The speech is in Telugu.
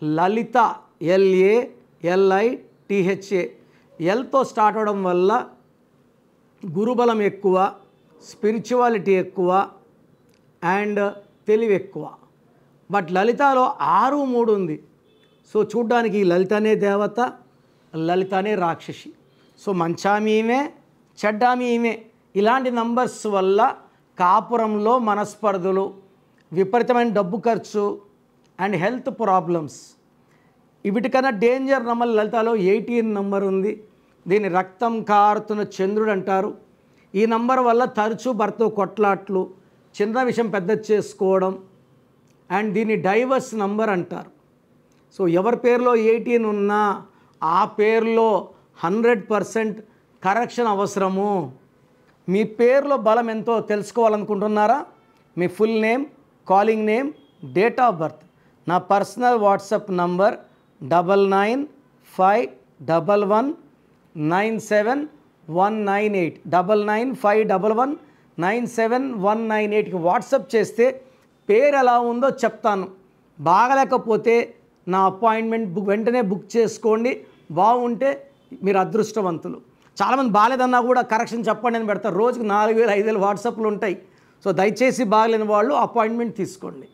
లలిత LALITHA ఎల్తో స్టార్ట్ అవడం వల్ల గురుబలం ఎక్కువ, స్పిరిచువాలిటీ ఎక్కువ అండ్ తెలివి ఎక్కువ. బట్ లలితలో 6 3 ఉంది. సో చూడ్డానికి లలితనే దేవత, లలితనే రాక్షసి. సో మంచామి ఈమె, చెడ్డామి ఈమె. ఇలాంటి నంబర్స్ వల్ల కాపురంలో మనస్పర్ధలు, విపరీతమైన డబ్బు ఖర్చు అండ్ హెల్త్ ప్రాబ్లమ్స్. వీటికన్నా డేంజర్ నంబర్ లలితలో 18 నంబర్ ఉంది. దీన్ని రక్తం కారుతున్న చంద్రుడు అంటారు. ఈ నంబర్ వల్ల తరచూ భర్త కొట్లాట్లు, చిన్న విషయం పెద్ద చేసుకోవడం అండ్ దీన్ని డైవర్స్ నంబర్ అంటారు. సో ఎవరి పేరులో 18 ఉన్నా ఆ పేరులో 100% కరెక్షన్ అవసరము. మీ పేరులో బలం ఎంతో తెలుసుకోవాలనుకుంటున్నారా? మీ full name, calling name, date of birth. నా పర్సనల్ వాట్సాప్ నంబర్ 9951197198 9951197198కి వాట్సాప్ చేస్తే పేరు ఎలా ఉందో చెప్తాను. బాగలేకపోతే నా అపాయింట్మెంట్ వెంటనే బుక్ చేసుకోండి. బాగుంటే మీరు అదృష్టవంతులు. చాలామంది బాగాలేదన్నా కూడా కరెక్షన్ చెప్పండి అని పెడతారు. రోజుకు 4000 5000 వాట్సాప్లు ఉంటాయి. సో దయచేసి బాగలేని వాళ్ళు అపాయింట్మెంట్ తీసుకోండి.